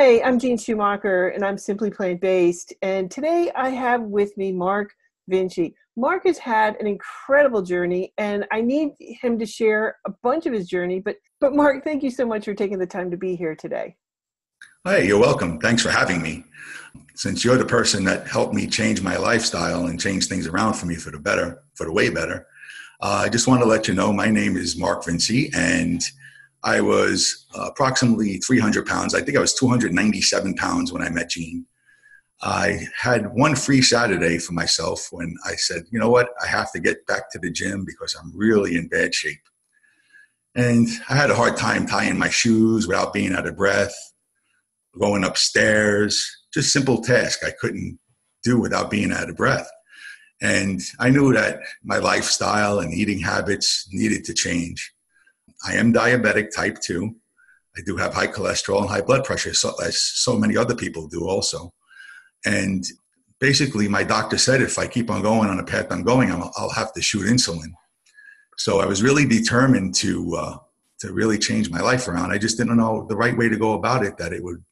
Hi, I'm Jean Schumacher, and I'm Simply Plant-Based. And today I have with me Mark Vinci. Mark has had an incredible journey, and I need him to share a bunch of his journey. But Mark, thank you so much for taking the time to be here today. Hey, you're welcome. Thanks for having me. Since you're the person that helped me change my lifestyle and change things around for me for the better, for the way better, I just want to let you know my name is Mark Vinci, and I was approximately 300 pounds. I think I was 297 pounds when I met Jean. I had one free Saturday for myself when I said, you know what, I have to get back to the gym because I'm really in bad shape. And I had a hard time tying my shoes without being out of breath, going upstairs, just simple tasks I couldn't do without being out of breath. And I knew that my lifestyle and eating habits needed to change. I am diabetic type 2. I do have high cholesterol and high blood pressure, as so many other people do also. And basically, my doctor said if I keep on going on the path I'm going, I'll have to shoot insulin. So I was really determined to really change my life around. I just didn't know the right way to go about it, that it would,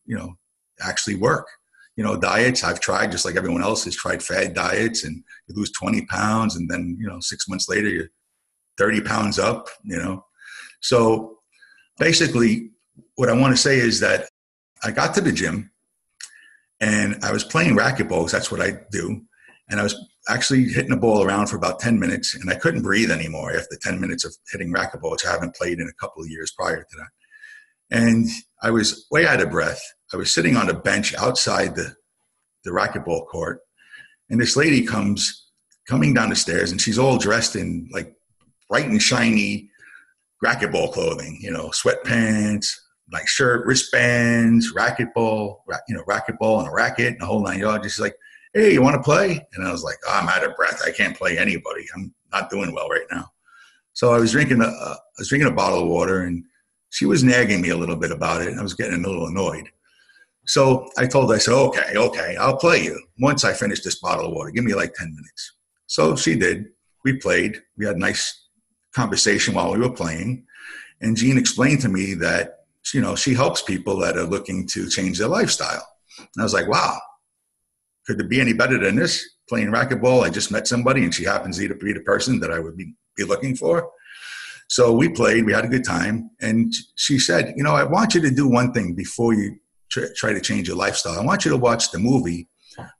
actually work. Diets I've tried, just like everyone else has tried fad diets, and you lose 20 pounds, and then, 6 months later, you're 30 pounds up, So basically, what I want to say is that I got to the gym and I was playing racquetball, because that's what I do. And I was actually hitting the ball around for about 10 minutes, and I couldn't breathe anymore after 10 minutes of hitting racquetball, which I haven't played in a couple of years prior to that. And I was way out of breath. I was sitting on a bench outside the racquetball court, and this lady coming down the stairs, and she's all dressed in like bright and shiny racquetball clothing, sweatpants, like shirt, wristbands, racquetball and a racket and a whole 9 yards. She's like, hey, you want to play? And I was like, I'm out of breath. I can't play anybody. I'm not doing well right now. So I was drinking a bottle of water, and she was nagging me a little bit about it. I was getting a little annoyed. So I told her, I said, okay, I'll play you once I finish this bottle of water. Give me like 10 minutes. So she did. We played. We had a nice conversation while we were playing. And Jean explained to me that, she helps people that are looking to change their lifestyle. And I was like, wow, could there be any better than this? Playing racquetball, I just met somebody, and she happens to be the person that I would be looking for. So we played. We had a good time. And she said, I want you to do one thing before you try to change your lifestyle. I want you to watch the movie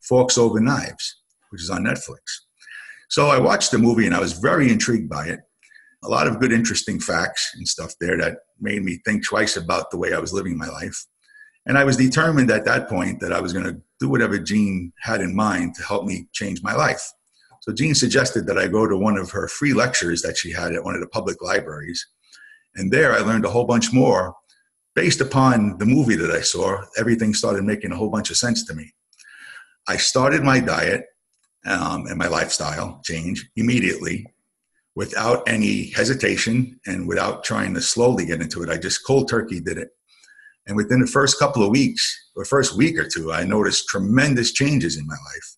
Forks Over Knives, which is on Netflix. So I watched the movie, and I was very intrigued by it. A lot of good, interesting facts and stuff there that made me think twice about the way I was living my life. And I was determined at that point that I was going to do whatever Jean had in mind to help me change my life. So Jean suggested that I go to one of her free lectures that she had at one of the public libraries. And there I learned a whole bunch more. Based upon the movie that I saw, everything started making a whole bunch of sense to me. I started my diet and my lifestyle change immediately, without any hesitation and without trying to slowly get into it. I just cold turkey did it. And within the first couple of weeks, or first week or two, I noticed tremendous changes in my life.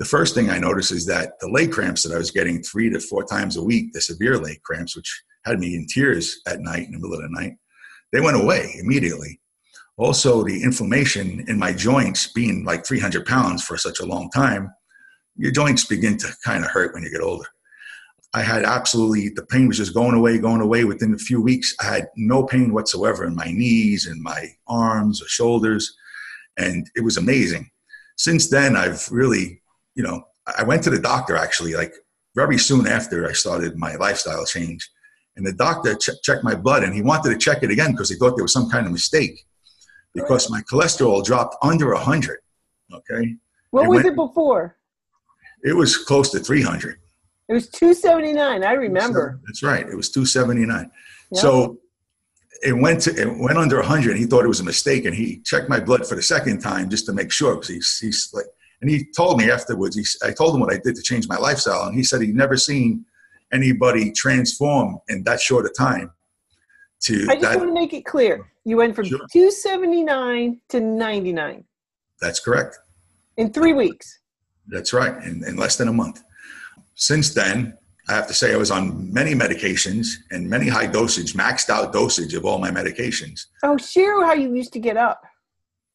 The first thing I noticed is that the leg cramps that I was getting 3 to 4 times a week, the severe leg cramps, which had me in tears at night, in the middle of the night, they went away immediately. Also, the inflammation in my joints, being like 300 pounds for such a long time, your joints begin to kind of hurt when you get older. I had the pain was just going away. Within a few weeks, I had no pain whatsoever in my knees and my arms or shoulders. And it was amazing. Since then, I've really, I went to the doctor actually, like very soon after I started my lifestyle change. And the doctor checked my blood, and he wanted to check it again because he thought there was some kind of mistake, because my cholesterol dropped under 100. Okay. What was it before? It was close to 300. It was 279. I remember. That's right. It was 279. Yep. So it went under 100. And he thought it was a mistake, and he checked my blood for the second time just to make sure. Because he's like, and he told me afterwards. I told him what I did to change my lifestyle, and he said he'd never seen anybody transform in that short a time. I just want to make it clear. You went from 279 to 99. That's correct. In 3 weeks. That's right. In less than a month. Since then, I have to say I was on many medications and many high dosage, maxed out dosage of all my medications. Oh, share how you used to get up.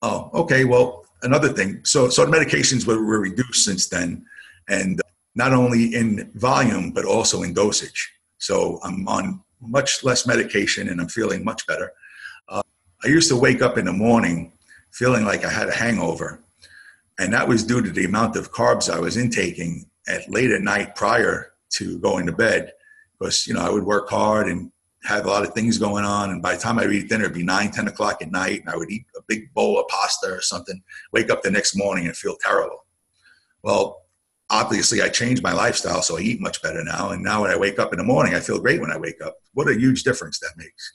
Oh, okay. Well, another thing. So the medications were reduced since then, and not only in volume but also in dosage. So I'm on much less medication, and I'm feeling much better. I used to wake up in the morning feeling like I had a hangover, and that was due to the amount of carbs I was intaking late at night prior to going to bed. Because I would work hard and have a lot of things going on, and by the time I would eat dinner, it'd be 9, 10 o'clock at night, and I would eat a big bowl of pasta or something, wake up the next morning and feel terrible. Well, obviously I changed my lifestyle, so I eat much better now, and now when I wake up in the morning, I feel great when I wake up. What a huge difference that makes.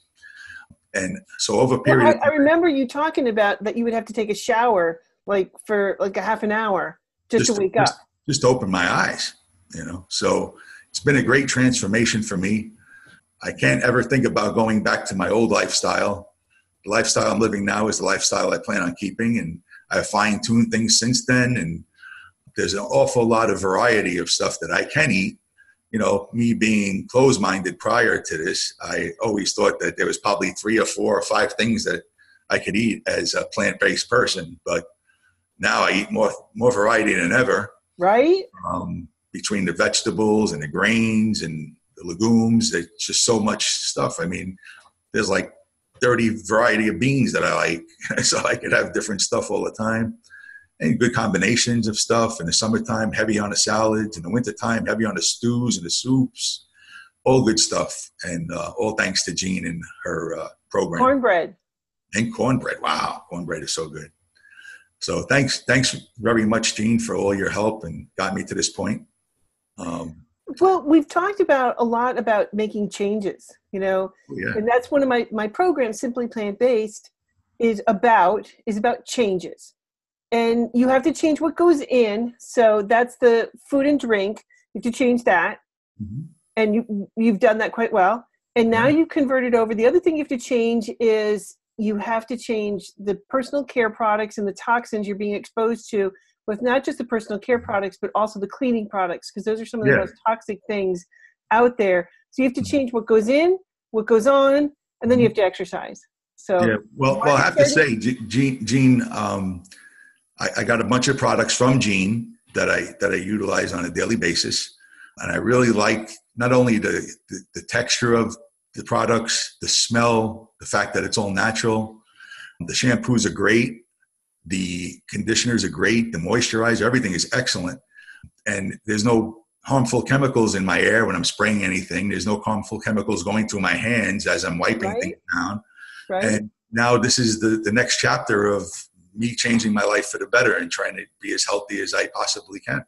And so over a period I remember you talking about that you would have to take a shower for a half an hour just to wake up. Just to open my eyes, So it's been a great transformation for me. I can't ever think about going back to my old lifestyle. The lifestyle I'm living now is the lifestyle I plan on keeping, and I've fine-tuned things since then, and there's an awful lot of variety of stuff that I can eat. Me being closed-minded prior to this, I always thought that there was probably 3 or 4 or 5 things that I could eat as a plant-based person, but now I eat more variety than ever. Right? Between the vegetables and the grains and the legumes, there's just so much stuff. I mean, there's like 30 variety of beans that I like, so I could have different stuff all the time. And good combinations of stuff. In the summertime, heavy on the salads. In the wintertime, heavy on the stews and the soups. All good stuff. And all thanks to Jean and her program. Cornbread. And cornbread. Wow. Cornbread is so good. So thanks very much, Jean, for all your help and got me to this point. Well, we've talked a lot about making changes, Yeah. and that's one of my programs, Simply Plant-Based, is about changes. And you have to change what goes in. So that's the food and drink. You have to change that. Mm-hmm. And you've done that quite well. And now you've converted over. The other thing you have to change is you have to change the personal care products and the toxins you're being exposed to with not just the personal care products, but also the cleaning products, because those are some of the most toxic things out there. So you have to change what goes in, what goes on, and then you have to exercise. So well, I have to say, Jean, I got a bunch of products from Jean that I utilize on a daily basis, and I really like not only the texture of the products, the smell, the fact that it's all natural. The shampoos are great. The conditioners are great. The moisturizer, everything is excellent. And there's no harmful chemicals in my air when I'm spraying anything. There's no harmful chemicals going through my hands as I'm wiping things down. Right. And now this is the next chapter of me changing my life for the better and trying to be as healthy as I possibly can.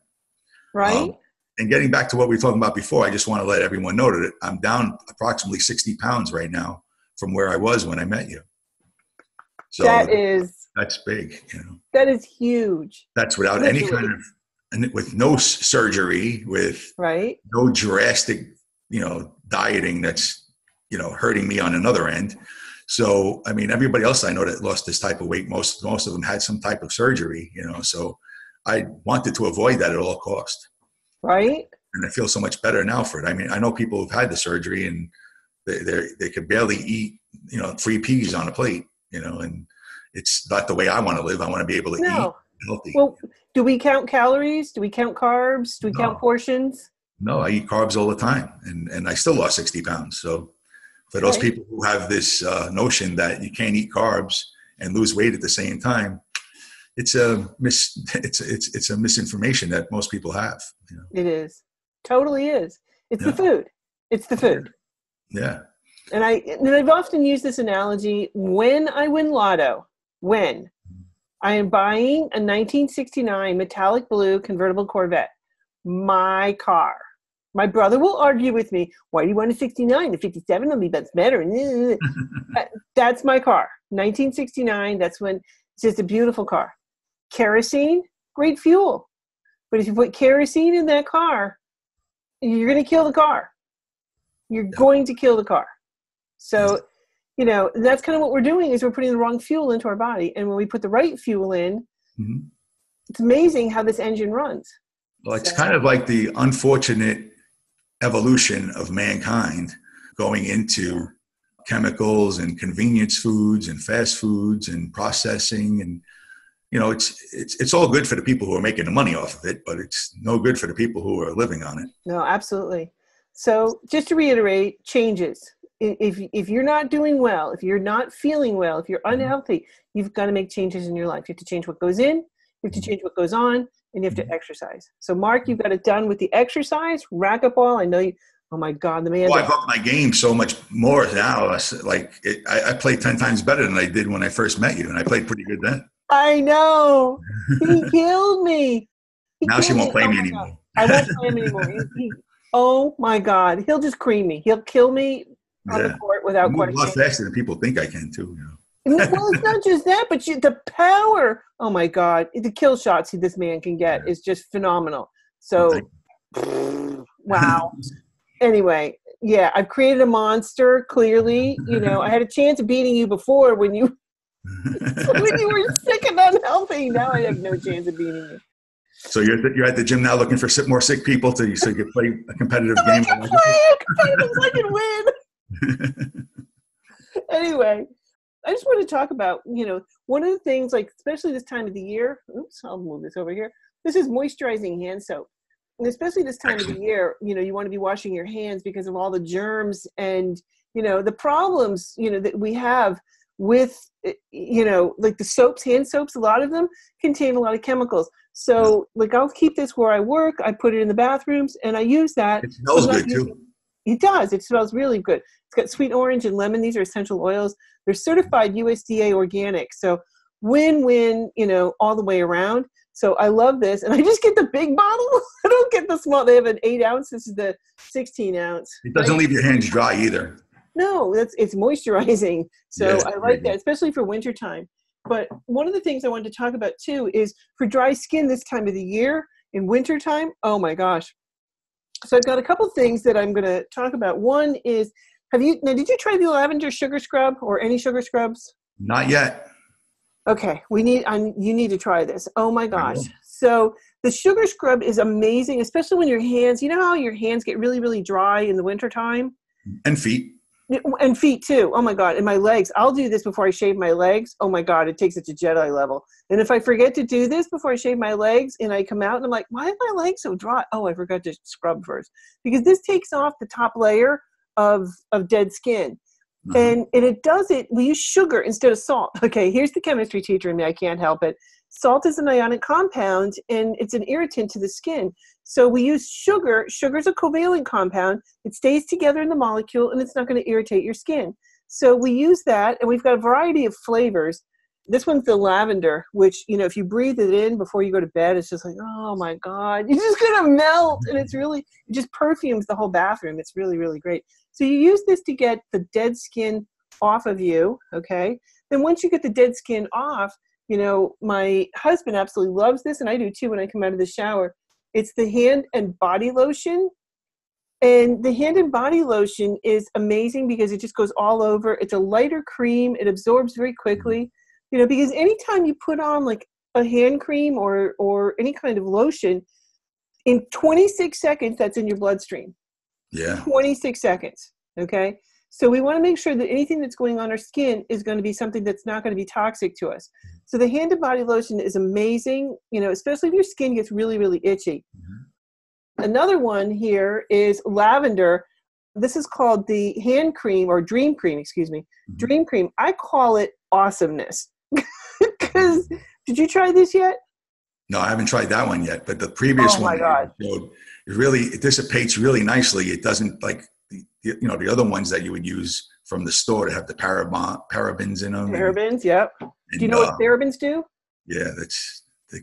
Right. And getting back to what we were talking about before, I just want to let everyone know that I'm down approximately 60 pounds right now from where I was when I met you. So that's big. That is huge. That's without any kind of, with no surgery, with no drastic, dieting that's, hurting me on another end. So, I mean, everybody else I know that lost this type of weight, most of them had some type of surgery, so I wanted to avoid that at all cost. Right. And I feel so much better now for it. I mean, I know people who've had the surgery and they could barely eat, 3 peas on a plate, and it's not the way I want to live. I want to be able to eat healthy. Well, do we count calories? Do we count carbs? Do we count portions? No, I eat carbs all the time, and I still lost 60 pounds. So for those people who have this notion that you can't eat carbs and lose weight at the same time, it's a misinformation that most people have. It is. Totally is. It's the food. It's the food. Yeah. And I've often used this analogy when I win lotto, when I am buying a 1969 metallic blue convertible Corvette, my car. My brother will argue with me, why do you want a 69? The 57 will be better. That's my car. 1969, that's when it's just a beautiful car. Kerosene, great fuel. But if you put kerosene in that car, you're going to kill the car. You're going to kill the car. So, that's kind of what we're doing is we're putting the wrong fuel into our body. And when we put the right fuel in, it's amazing how this engine runs. Well, it's kind of like the unfortunate evolution of mankind going into chemicals and convenience foods and fast foods and processing. And it's all good for the people who are making the money off of it, but it's no good for the people who are living on it. No, absolutely. So just to reiterate, changes. If you're not doing well, if you're not feeling well, if you're unhealthy, you've got to make changes in your life. You have to change what goes in, you have to change what goes on, and you have to exercise. So Mark, you've got it done with the exercise, racquetball. I know you, oh my God, the man. Well, I've upped my game so much more now. I play 10 times better than I did when I first met you, and I played pretty good then. I know. He killed me. Now she won't play me anymore. I won't play him anymore. Oh my God. He'll just cream me. He'll kill me on the court without question. A lot faster than people think I can too. Well, it's not just that, but the power. Oh my God. The kill shots this man can get is just phenomenal. So, wow. Anyway, yeah, I've created a monster, clearly. I had a chance of beating you before when you were sick and unhealthy. Now I have no chance of beating you. So you're at the gym now looking for more sick people so you can play a competitive game. I can play a competitive so I can win. Anyway, I just want to talk about, one of the things, like, especially this time of the year. Oops, I'll move this over here. This is moisturizing hand soap. And especially this time of the year, you want to be washing your hands because of all the germs and, the problems, that we have with, like the soaps, hand soaps, a lot of them contain a lot of chemicals. So like I'll keep this where I work. I put it in the bathrooms and I use that. It smells good too. It does. It smells really good. It's got sweet orange and lemon. These are essential oils. They're certified USDA organic. So win-win, all the way around. So I love this. And I just get the big bottle. I don't get the small. They have an 8 ounce. This is the 16 ounce. It doesn't leave your hands dry either. No, it's moisturizing. So yes, I like that, especially for wintertime. But one of the things I wanted to talk about too is for dry skin this time of the year in wintertime. Oh my gosh. So I've got a couple things that I'm going to talk about. One is, did you try the lavender sugar scrub or any sugar scrubs? Not yet. Okay. You need to try this. Oh my gosh. So the sugar scrub is amazing, especially when your hands, how your hands get really, really dry in the wintertime? And feet. And feet too. Oh my God. And my legs. I'll do this before I shave my legs. Oh my God. It takes it to Jedi level. And if I forget to do this before I shave my legs and I come out and I'm like, why is my leg so dry? Oh, I forgot to scrub first. Because this takes off the top layer of dead skin. And it does it. We use sugar instead of salt. Okay. Here's the chemistry teacher in me. I can't help it. Salt is an ionic compound and it's an irritant to the skin. So we use sugar. Sugar is a covalent compound. It stays together in the molecule and it's not going to irritate your skin. So we use that and we've got a variety of flavors. This one's the lavender, which, if you breathe it in before you go to bed, it's just like, oh my God, you're just going to melt. And it just perfumes the whole bathroom. It's really, really great. So you use this to get the dead skin off of you. Okay. Then once you get the dead skin off, my husband absolutely loves this. And I do too when I come out of the shower. It's the hand and body lotion. And the hand and body lotion is amazing because it just goes all over. It's a lighter cream. It absorbs very quickly, because anytime you put on like a hand cream or any kind of lotion, in 26 seconds, that's in your bloodstream. Yeah. 26 seconds. Okay. So we want to make sure that anything that's going on our skin is going to be something that's not going to be toxic to us. So the hand and body lotion is amazing, especially if your skin gets really, really itchy. Another one here is lavender. This is called the hand cream or dream cream, Dream cream. I call it awesomeness. Because did you try this yet? No, I haven't tried that one yet. But the previous one, my God. It dissipates really nicely. It doesn't like the other ones that you would use from the store to have the parabens in them. Parabens, yep. Do you know what parabens do? Yeah,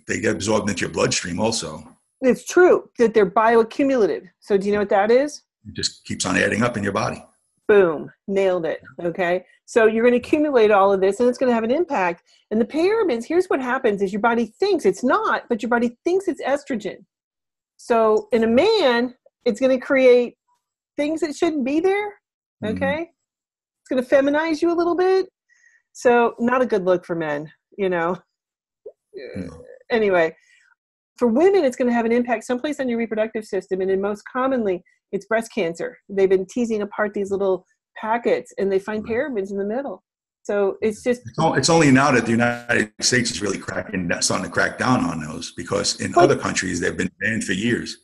they get absorbed into your bloodstream also. It's true that they're bioaccumulative. So do you know what that is? It just keeps on adding up in your body. Boom, nailed it. Okay. So you're going to accumulate all of this and it's going to have an impact. And the parabens, here's what happens is your body thinks it's not, but your body thinks it's estrogen. So in a man, it's going to create things that shouldn't be there. Okay. It's going to feminize you a little bit. So not a good look for men, Anyway, for women, it's going to have an impact someplace on your reproductive system. And then most commonly, it's breast cancer. They've been teasing apart these little packets and they find parabens in the middle. So it's just, It's only now that the United States is really starting to crack down on those, because in other countries they've been banned for years.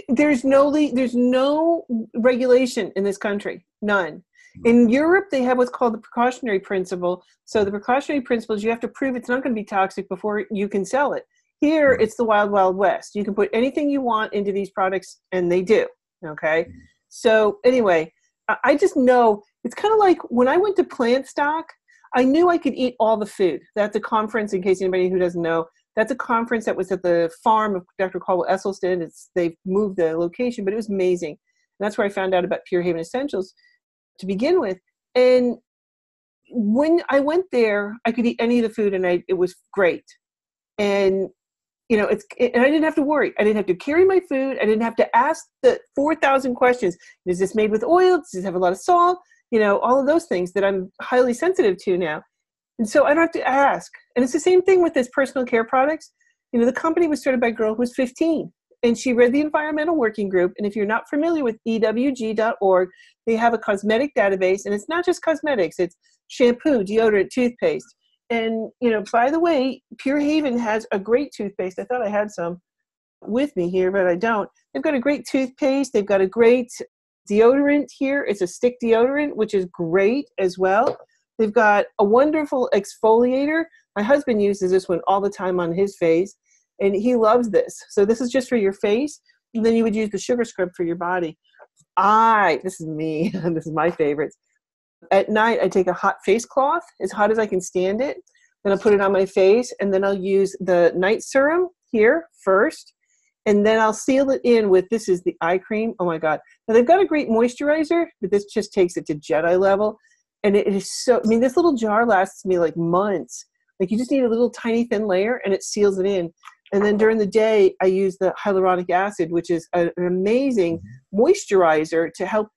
There's no regulation in this country, none. In Europe, they have what's called the precautionary principle. So the precautionary principle is you have to prove it's not going to be toxic before you can sell it. Here, it's the wild, wild west. You can put anything you want into these products, and they do. Okay. So anyway, I just know it's kind of like when I went to Plant Stock, I knew I could eat all the food. That's a conference, in case anybody who doesn't know, that's a conference that was at the farm of Dr. Caldwell Esselstyn. They've moved the location, but it was amazing. And that's where I found out about Pure Haven Essentials to begin with. And when I went there, I could eat any of the food, and it was great. And and I didn't have to worry. I didn't have to carry my food. I didn't have to ask the 4,000 questions. Is this made with oil? Does it have a lot of salt? All of those things that I'm highly sensitive to now. And so I don't have to ask. And it's the same thing with this personal care products. The company was started by a girl who was 15, and she read the Environmental Working Group. And if you're not familiar with EWG.org, they have a cosmetic database, and it's not just cosmetics. It's shampoo, deodorant, toothpaste. And, by the way, Pure Haven has a great toothpaste. I thought I had some with me here, but I don't. They've got a great toothpaste. They've got a great deodorant here. It's a stick deodorant, which is great as well. They've got a wonderful exfoliator. My husband uses this one all the time on his face, and he loves this. So this is just for your face, and then you would use the sugar scrub for your body. This is me. This is my favorites. At night, I take a hot face cloth, as hot as I can stand it. Then I'll put it on my face, and then I'll use the night serum here first. And then I'll seal it in with, this is the eye cream. Oh my God. Now they've got a great moisturizer, but this just takes it to Jedi level. And it is this little jar lasts me like months. Like you just need a little tiny thin layer, and it seals it in. And then during the day, I use the hyaluronic acid, which is an amazing moisturizer to help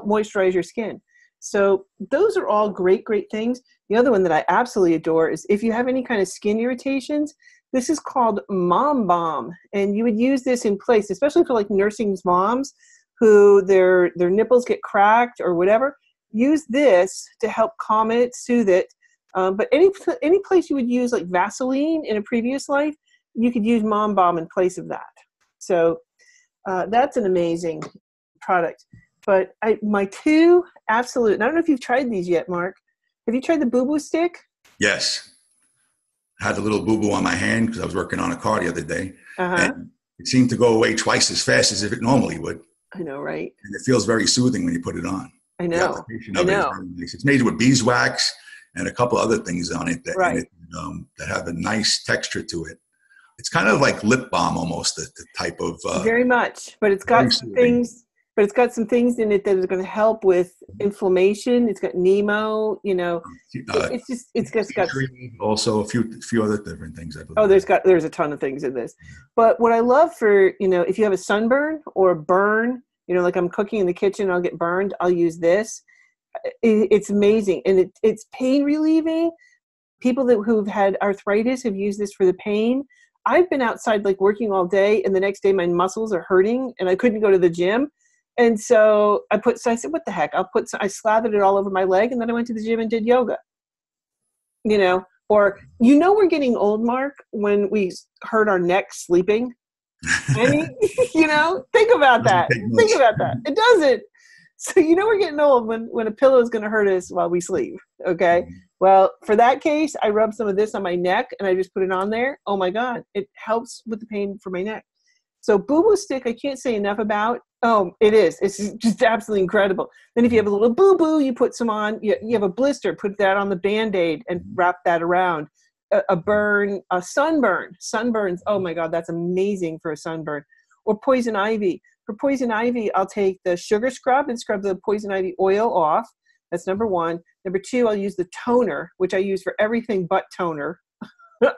moisturize your skin. So those are all great, great things. The other one that I absolutely adore is if you have any kind of skin irritations, this is called Mom Balm. And you would use this in place, especially for like nursing moms who their nipples get cracked or whatever. Use this to help calm it, soothe it. But any place you would use like Vaseline in a previous life, you could use Mom Balm in place of that. So that's an amazing product. But my two absolute, and I don't know if you've tried these yet, Mark. Have you tried the Boo Boo stick? Yes. I had a little boo-boo on my hand because I was working on a car the other day. And it seemed to go away twice as fast as if it normally would. I know, right? And it feels very soothing when you put it on. I know. I know. It's made with beeswax and a couple other things on it that have a nice texture to it. It's kind of like lip balm almost, the type of... very much, but it's got some things... But it's got some things in it that are going to help with inflammation. It's got Nemo, it's just got also a few other different things. I believe. Oh, there's a ton of things in this. But what I love for, if you have a sunburn or a burn, like I'm cooking in the kitchen, I'll get burned, I'll use this. It's amazing. And it's pain relieving. People who've had arthritis have used this for the pain. I've been outside like working all day, and the next day my muscles are hurting and I couldn't go to the gym. And so I said, what the heck? I slathered it all over my leg, and then I went to the gym and did yoga. Or, we're getting old, Mark, when we hurt our neck sleeping. I mean, think about that. Think about that. It doesn't. So, we're getting old when a pillow is going to hurt us while we sleep. Okay. Well, for that case, I rub some of this on my neck and I just put it on there. Oh my God. It helps with the pain for my neck. So Boo Boo stick, I can't say enough about. Oh, it is. It's just absolutely incredible. Then if you have a little boo-boo, you put some on. You have a blister, put that on the Band-Aid and wrap that around. A burn, a sunburn. Sunburns, oh my God, that's amazing for a sunburn. Or poison ivy. For poison ivy, I'll take the sugar scrub and scrub the poison ivy oil off. That's number one. Number two, I'll use the toner, which I use for everything but toner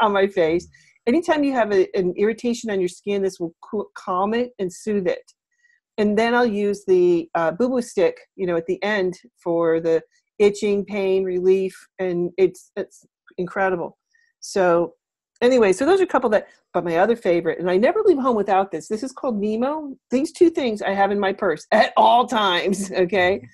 on my face. Anytime you have an irritation on your skin, this will calm it and soothe it. And then I'll use the Boo Boo stick, at the end for the itching, pain relief, and it's incredible. So anyway, so those are a couple but my other favorite, and I never leave home without this. This is called Nemo. These two things I have in my purse at all times, okay?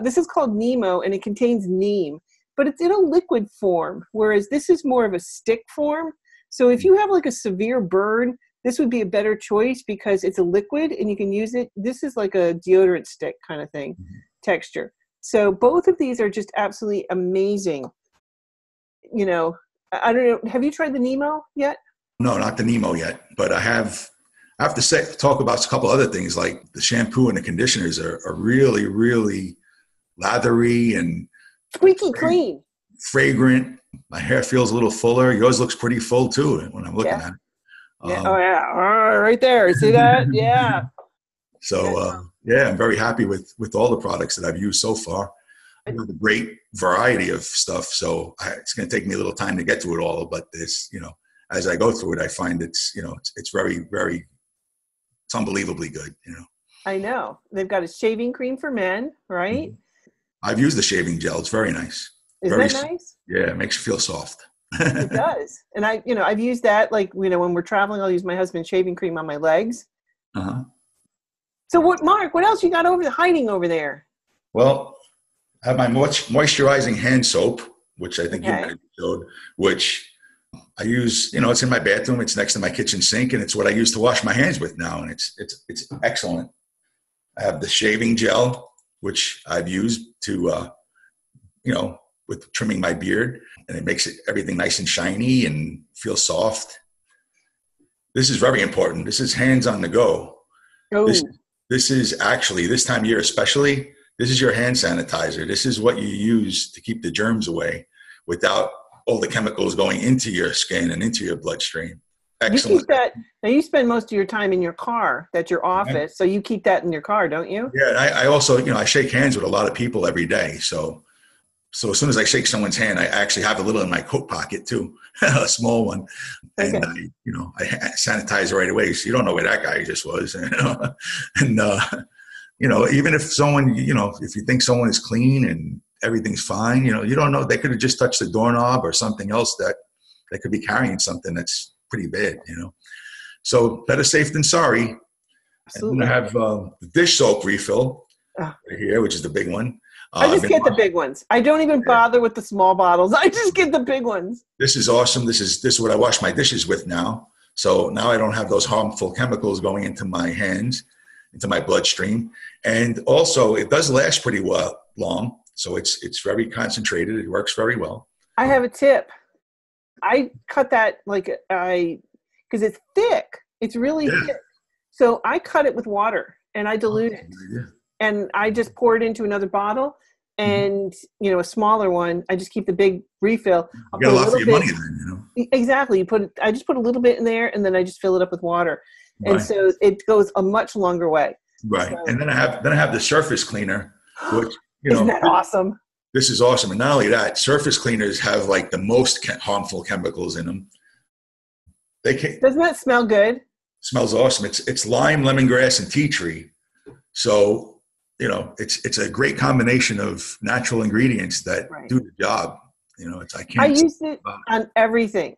This is called Nemo, and it contains neem. but it's in a liquid form, whereas this is more of a stick form. So if you have like a severe burn, this would be a better choice because it's a liquid and you can use it. This is like a deodorant stick kind of thing, texture. So both of these are just absolutely amazing. You know, I don't know. Have you tried the Nemo yet? No, not the Nemo yet, but I have to talk about a couple other things, like the shampoo and the conditioners are really, really lathery and squeaky clean, fragrant. My hair feels a little fuller. Yours looks pretty full too when I'm looking at it. Yeah. Oh yeah, right there. See that? Yeah. So I'm very happy with all the products that I've used so far. I have a great variety of stuff, so it's going to take me a little time to get to it all. But this, as I go through it, I find it's very, very, it's unbelievably good. I know they've got a shaving cream for men, right? I've used the shaving gel. It's very nice. Isn't that nice? Yeah, it makes you feel soft. It does. And I've used that, like, when we're traveling, I'll use my husband's shaving cream on my legs. So Mark, what else you got hiding over there? Well, I have my moisturizing hand soap, which I think you showed, which I use, it's in my bathroom. It's next to my kitchen sink, and it's what I use to wash my hands with now. And it's excellent. I have the shaving gel, which I've used to, with trimming my beard, and it makes everything nice and shiny and feel soft. This is very important. This is hands on the go. Oh. This is actually, this time of year especially, this is your hand sanitizer. This is what you use to keep the germs away without all the chemicals going into your skin and into your bloodstream. Excellent. You keep that, now you spend most of your time in your car. That's your office. So you keep that in your car, don't you? Yeah. And I also, I shake hands with a lot of people every day. So as soon as I shake someone's hand, I actually have a little in my coat pocket too, a small one. And, I sanitize right away. So you don't know where that guy just was. And, even if someone, if you think someone is clean and everything's fine, you don't know, they could have just touched the doorknob or something else that could be carrying something that's pretty bad, So better safe than sorry. Absolutely. And I have the dish soap refill right here, which is the big one. I just get the big ones. I don't even bother with the small bottles. I just get the big ones. This is awesome. This is what I wash my dishes with now. So now I don't have those harmful chemicals going into my hands, into my bloodstream. And also it does last pretty long. So it's very concentrated. It works very well. I have a tip. I cut that because it's thick. It's really thick. So I cut it with water and I dilute it. And I just pour it into another bottle, and a smaller one. I just keep the big refill. You got a lot for your money then, Exactly. I just put a little bit in there, and then I just fill it up with water, and so it goes a much longer way. Right. So, and then I have the surface cleaner, which isn't that awesome? This is awesome, and not only that, surface cleaners have like the most harmful chemicals in them. Doesn't that smell good? Smells awesome. It's lime, lemongrass, and tea tree. So. It's a great combination of natural ingredients that do the job. I use it on everything.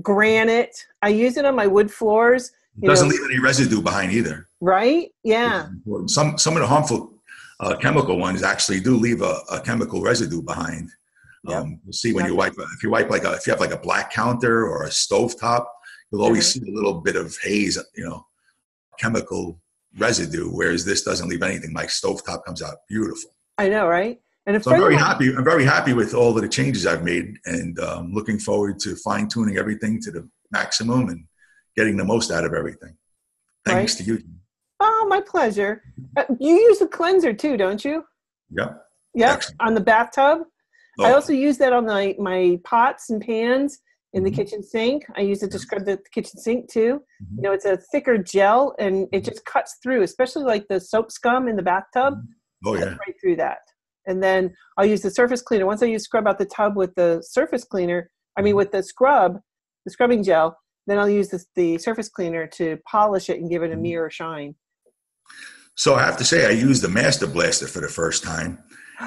Granite. I use it on my wood floors. It doesn't leave any residue behind either. Right? Yeah. Some of the harmful chemical ones actually do leave a chemical residue behind. You'll see when you wipe. If you wipe if you have like a black counter or a stovetop, you'll always see a little bit of haze. Chemical residue, whereas this doesn't leave anything. My stovetop comes out beautiful. I know, right? And so I'm very happy. I'm very happy with all of the changes I've made, and looking forward to fine tuning everything to the maximum and getting the most out of everything. Thanks to you. Oh, my pleasure. You use a cleanser too, don't you? Yep. Yep. On the bathtub. Oh. I also use that on my pots and pans in the kitchen sink. I use it to scrub the kitchen sink too. It's a thicker gel, and it just cuts through, especially like the soap scum in the bathtub. Oh yeah. Right through that. And then I'll use the surface cleaner. Once I scrub out the tub with the surface cleaner, with the scrubbing gel, then I'll use the surface cleaner to polish it and give it a mirror shine. So I have to say, I used the Master Blaster for the first time,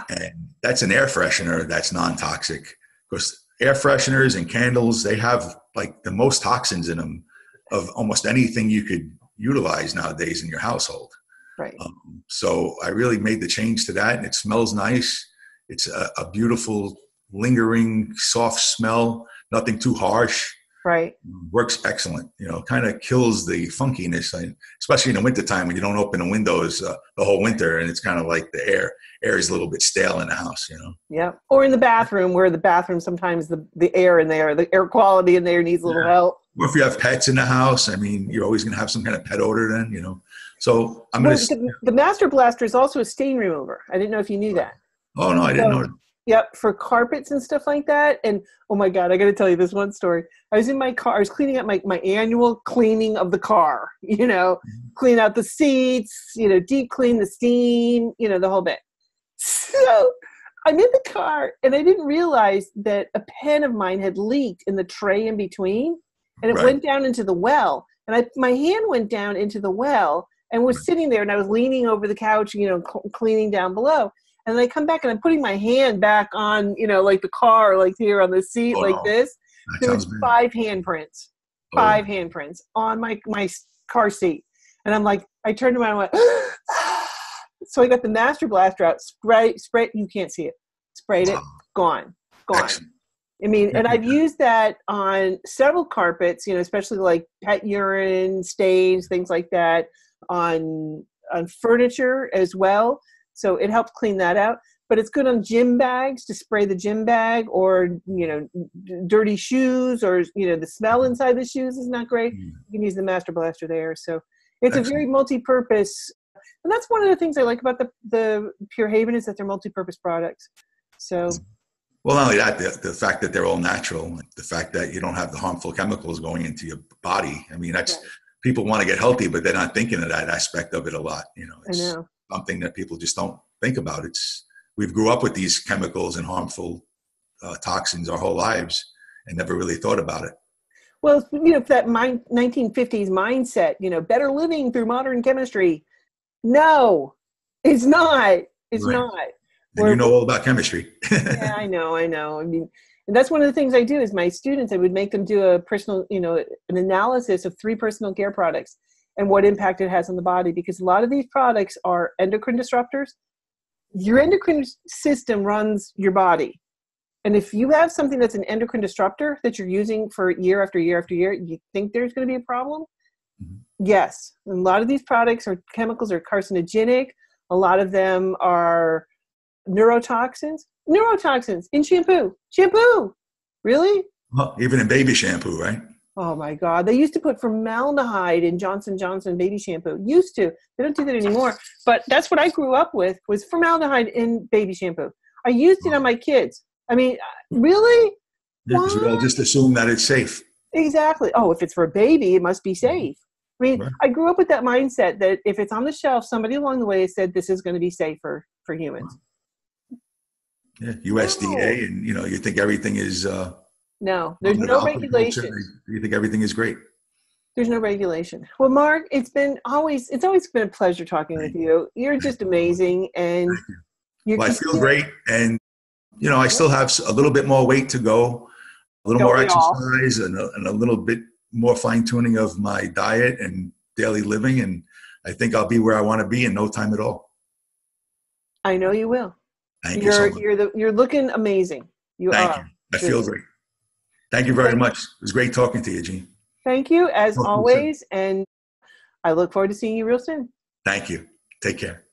and that's an air freshener that's non-toxic, because air fresheners and candles, they have like the most toxins in them of almost anything you could utilize nowadays in your household. Right. So I really made the change to that, and it smells nice. It's a beautiful lingering, soft smell, nothing too harsh. Right. Works excellent. Kind of kills the funkiness, especially in the wintertime when you don't open the windows the whole winter, and it's kind of like the air is a little bit stale in the house. Yeah. Or in the bathroom, where the bathroom sometimes the air in there, the air quality in there needs a little help. Or if you have pets in the house, you're always going to have some kind of pet odor then. So I'm going to. The Master Blaster is also a stain remover. I didn't know if you knew that. Oh no, I didn't know. Yep, for carpets and stuff like that. And oh my God, I got to tell you this one story. I was in my car. I was cleaning up my annual cleaning of the car. Clean out the seats. Deep clean the steam. The whole bit. So I'm in the car, and I didn't realize that a pen of mine had leaked in the tray in between, and it went down into the well. And my hand went down into the well, and was sitting there, and I was leaning over the couch, cleaning down below. And then I come back, and I'm putting my hand back on, like the car, like here on the seat, like this. There was 5 handprints, 5 handprints on my car seat. And I'm like, I turned around and went, so I got the Master Blaster out, spray. You can't see it. Sprayed it, gone. Excellent. And I've used that on several carpets, especially like pet urine, stains, things like that, on furniture as well. So it helps clean that out. But it's good on gym bags, to spray the gym bag, or, dirty shoes, or, the smell inside the shoes is not great. You can use the Master Blaster there. So it's a very multi-purpose. And that's one of the things I like about the Pure Haven, is that they're multi-purpose products. So. Well, not only that, the fact that they're all natural, the fact that you don't have the harmful chemicals going into your body. That's people want to get healthy, but they're not thinking of that aspect of it a lot. It's I know. Something that people just don't think about. We've grew up with these chemicals and harmful toxins our whole lives and never really thought about it. Well, that 1950s mindset, better living through modern chemistry. No, it's not. It's not. And you know all about chemistry. Yeah, I know. And that's one of the things I do is my students, I would make them do a personal, an analysis of 3 personal care products and what impact it has on the body, because a lot of these products are endocrine disruptors. Your endocrine system runs your body. And if you have something that's an endocrine disruptor that you're using for year after year after year, you think there's going to be a problem? Mm-hmm. Yes. And a lot of these products or chemicals are carcinogenic. A lot of them are neurotoxins in shampoo. Really? Well, even in baby shampoo, right? Oh my God. They used to put formaldehyde in Johnson & Johnson baby shampoo. Used to. They don't do that anymore. But that's what I grew up with, was formaldehyde in baby shampoo. I used it on my kids. Really? Yeah, because we all just assume that it's safe. Exactly. Oh, if it's for a baby, it must be safe. Right. I grew up with that mindset that if it's on the shelf, somebody along the way said this is going to be safer for humans. Yeah, USDA, and you think everything is. No, there's no regulation. You think everything is great. There's no regulation. Well, Mark, it's always been a pleasure talking with you. You're just amazing, and I feel great, and I still have a little bit more weight to go, a little more exercise, and a little bit more fine tuning of my diet and daily living, and I think I'll be where I want to be in no time at all. I know you will. Thank you so much. You're looking amazing. Thank you. I feel great. Thank you very much. It was great talking to you, Jean. Thank you, as always, and I look forward to seeing you real soon. Thank you. Take care.